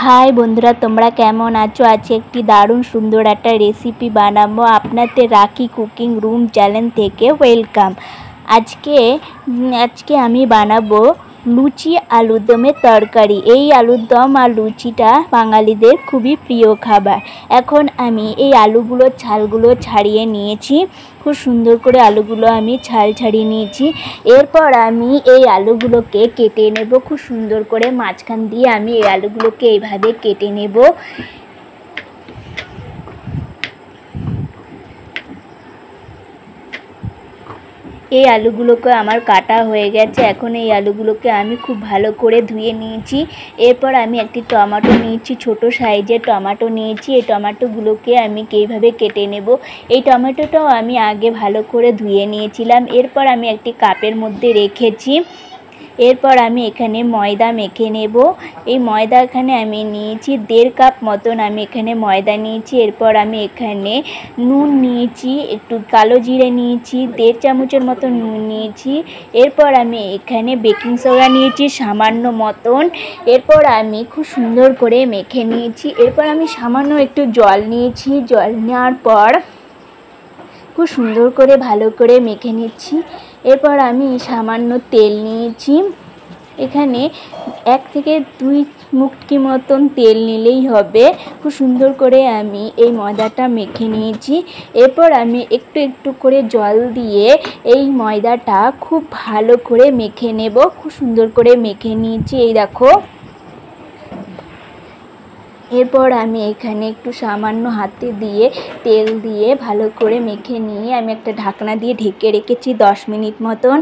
High বন্ধুরা, তোমরা কেমন আছো? আজকে একটি দারুণ সুন্দর একটা রেসিপি বানাবো আপনাদের রাখি কুকিং রুম চ্যানেল থেকে। ওয়েলকাম। আজকে আমি বানাবো লুচি আলুর দমের তরকারি। এই আলুর দম আর লুচিটা বাঙালিদের খুবই প্রিয় খাবার। এখন আমি এই আলুগুলোর ছালগুলো ছাড়িয়ে নিয়েছি। খুব সুন্দর করে আলুগুলো আমি ছাল ছাড়িয়ে নিয়েছি। এরপর আমি এই আলুগুলোকে কেটে নেব খুব সুন্দর করে। মাঝখান দিয়ে আমি এই আলুগুলোকে এইভাবে কেটে নেব। এই আলুগুলোকে আমার কাটা হয়ে গেছে। এখন এই আলুগুলোকে আমি খুব ভালো করে ধুয়ে নিয়েছি। এরপর আমি একটি টমেটো নিয়েছি, ছোট সাইজের টমেটো নিয়েছি। এই টমেটোগুলোকে আমি এইভাবে কেটে নেব। এই টমেটোটাও আমি আগে ভালো করে ধুয়ে নিয়েছিলাম। এরপর আমি একটি কাপের মধ্যে রেখেছি। এরপর আমি এখানে ময়দা মেখে নেব। এই ময়দা এখানে আমি নিয়েছি 1.5 কাপ মতন আমি এখানে ময়দা নিয়েছি। এরপর আমি এখানে নুন নিয়েছি, একটু কালো জিরে নিয়েছি, 1.5 চামচের মতো নুন নিয়েছি। এরপর আমি এখানে বেকিং সোডা নিয়েছি সামান্য মতন। এরপর আমি খুব সুন্দর করে মেখে নিয়েছি। এরপর আমি সামান্য একটু জল নিয়েছি। জল নেওয়ার পর খুব সুন্দর করে ভালো করে মেখে নিচ্ছি। এরপর আমি সামান্য তেল নিয়েছি। এখানে 1 থেকে 2 মুটকি মতন তেল নিলেই হবে। খুব সুন্দর করে আমি এই ময়দাটা মেখে নিয়েছি। এরপর আমি একটু একটু করে জল দিয়ে এই ময়দাটা খুব ভালো করে মেখে নেব। খুব সুন্দর করে মেখে নিয়েছি, এই দেখো। এরপর আমি এখানে একটু সামান্য হাতে দিয়ে তেল দিয়ে ভালো করে মেখে নিয়ে আমি একটা ঢাকনা দিয়ে ঢেকে রেখেছি 10 মিনিট মতন।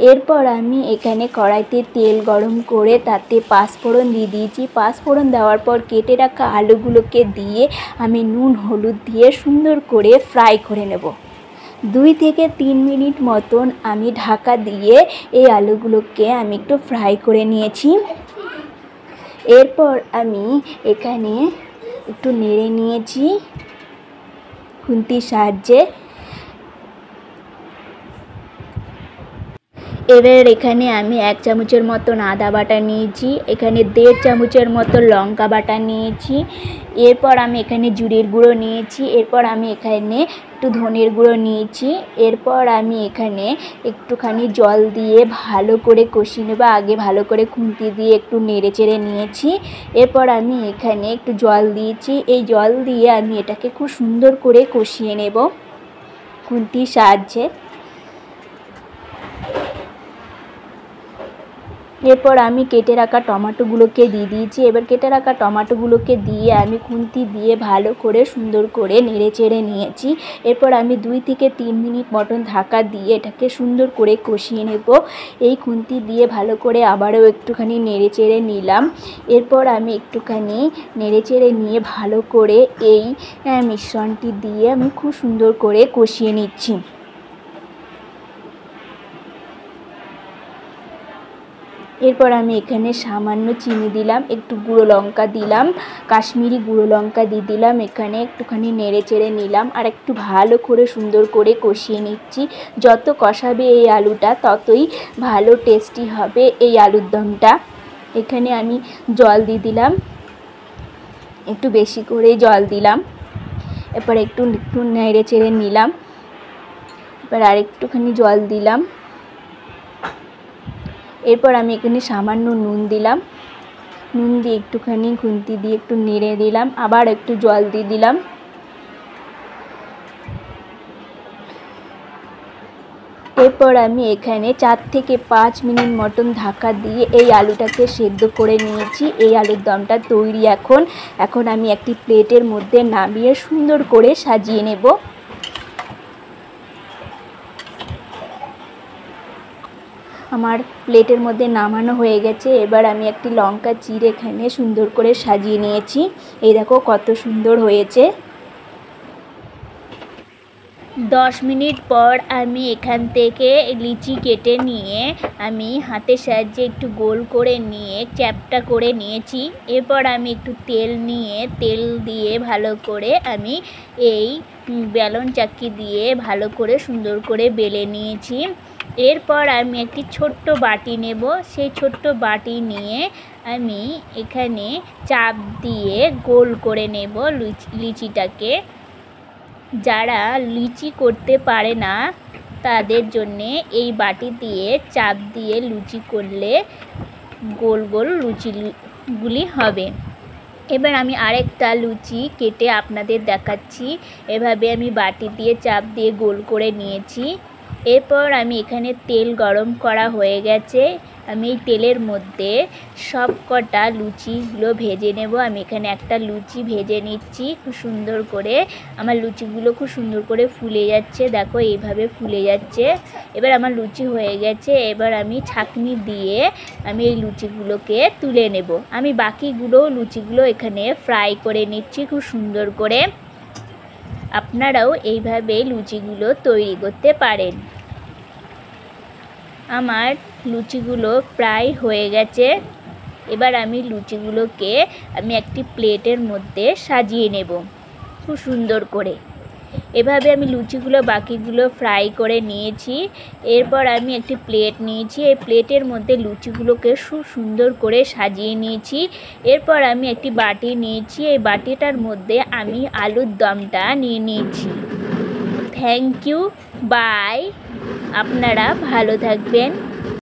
এরপর আমি এখানে কড়াইতে তেল গরম করে তাতে পাঁচফোড়ন দিয়ে দিয়েছি। পাঁচফোড়ন দেওয়ার পর কেটে রাখা আলুগুলোকে দিয়ে আমি নুন হলুদ দিয়ে সুন্দর করে ফ্রাই করে নেব। 2 থেকে 3 মিনিট মতন আমি ঢাকা দিয়ে এই আলুগুলোকে আমি একটু ফ্রাই করে নিয়েছি। এরপর আমি এখানে একটু নেড়ে নিয়েছি খুন্তির সাহায্যে। এবার এখানে আমি 1 চামচের মতন আদা বাটা নিয়েছি। এখানে 1.5 চামচের মতো লঙ্কা বাটা নিয়েছি। এরপর আমি এখানে জিরের গুঁড়ো নিয়েছি। এরপর আমি এখানে একটু ধনের গুঁড়ো নিয়েছি। এরপর আমি এখানে একটুখানি জল দিয়ে ভালো করে কষিয়ে নেব। আগে ভালো করে খুন্তি দিয়ে একটু নেড়ে চেড়ে নিয়েছি। এরপর আমি এখানে একটু জল দিয়েছি। এই জল দিয়ে আমি এটাকে খুব সুন্দর করে কষিয়ে নেব খুন্তির সাহায্যে। এরপর আমি কেটে রাখা টমেটোগুলোকে দিয়ে দিয়েছি। এবার কেটে রাখা টমেটোগুলোকে দিয়ে আমি খুন্তি দিয়ে ভালো করে সুন্দর করে নেড়ে চেড়ে নিয়েছি। এরপর আমি 2 থেকে 3 মিনিট মতন ঢাকা দিয়ে এটাকে সুন্দর করে কষিয়ে নেব। এই খুন্তি দিয়ে ভালো করে আবারও একটুখানি নেড়ে চেড়ে নিলাম। এরপর আমি একটুখানি নেড়ে চেড়ে নিয়ে ভালো করে এই মিশ্রণটি দিয়ে আমি খুব সুন্দর করে কষিয়ে নিচ্ছি। এরপর আমি এখানে সামান্য চিনি দিলাম, একটু গুঁড়ো লঙ্কা দিলাম, কাশ্মীরি গুঁড়ো লঙ্কা দিয়ে দিলাম। এখানে একটুখানি নেড়ে চেড়ে নিলাম আর একটু ভালো করে সুন্দর করে কষিয়ে নিচ্ছি। যত কষাবে এই আলুটা ততই ভালো টেস্টি হবে এই আলুর দমটা। এখানে আমি জল দিয়ে দিলাম, একটু বেশি করে জল দিলাম। এরপর একটু নেড়ে চেড়ে নিলাম। এবার আরেকটুখানি জল দিলাম। এরপর আমি এখানে সামান্য নুন দিলাম। নুন দিয়ে একটুখানি খুন্তি দিয়ে একটু নেড়ে দিলাম। আবার একটু জল দিয়ে দিলাম। এরপর আমি এখানে 4 থেকে 5 মিনিট মতন ঢাকা দিয়ে এই আলুটাকে সেদ্ধ করে নিয়েছি। এই আলুর দমটা তৈরি। এখন আমি একটি প্লেটের মধ্যে নামিয়ে সুন্দর করে সাজিয়ে নেব। আমার প্লেটের মধ্যে নামানো হয়ে গেছে। এবার আমি একটি লঙ্কা চিড়ে এখানে সুন্দর করে সাজিয়ে নিয়েছি। এই দেখো কত সুন্দর হয়েছে। 10 মিনিট পর আমি এখান থেকে লিচি কেটে নিয়ে আমি হাতের সাহায্যে একটু গোল করে নিয়ে চ্যাপটা করে নিয়েছি। এরপর আমি একটু তেল দিয়ে ভালো করে আমি এই বেলন চাকি দিয়ে ভালো করে সুন্দর করে বেলে নিয়েছি। এরপর আমি একটি ছোট্ট বাটি নেব। সেই ছোট্ট বাটি নিয়ে আমি এখানে চাপ দিয়ে গোল করে নেব লিচিটাকে। যারা লিচি করতে পারে না তাদের জন্যে এই বাটি দিয়ে চাপ দিয়ে লুচি করলে গোল গোল লুচিগুলি হবে। এবার আমি আরেকটা লুচি কেটে আপনাদের দেখাচ্ছি। এভাবে আমি বাটি দিয়ে চাপ দিয়ে গোল করে নিয়েছি। এরপর আমি এখানে তেল গরম করা হয়ে গেছে, আমি এই তেলের মধ্যে সব কটা লুচিগুলো ভেজে নেব। আমি এখানে একটা লুচি ভেজে নিচ্ছি খুব সুন্দর করে। আমার লুচিগুলো খুব সুন্দর করে ফুলে যাচ্ছে, দেখো এইভাবে ফুলে যাচ্ছে। এবার আমার লুচি হয়ে গেছে। এবার আমি ছাঁকনি দিয়ে আমি এই লুচিগুলোকে তুলে নেব। আমি বাকিগুলো লুচিগুলো এখানে ফ্রাই করে নিচ্ছি খুব সুন্দর করে। আপনারাও এইভাবে লুচিগুলো তৈরি করতে পারেন। আমার লুচিগুলো প্রায় হয়ে গেছে। এবার আমি লুচিগুলোকে একটি প্লেটের মধ্যে সাজিয়ে নেব খুব সুন্দর করে। এভাবে আমি লুচিগুলো বাকিগুলো ফ্রাই করে নিয়েছি। এরপর আমি একটি প্লেট নিয়েছি, এই প্লেটের মধ্যে লুচিগুলোকে খুব সুন্দর করে সাজিয়ে নিয়েছি। এরপর আমি একটি বাটি নিয়েছি, এই বাটিটার মধ্যে আমি আলুর দমটা নিয়ে নিয়েছি। Thank you, bye. আপনারা ভালো থাকবেন।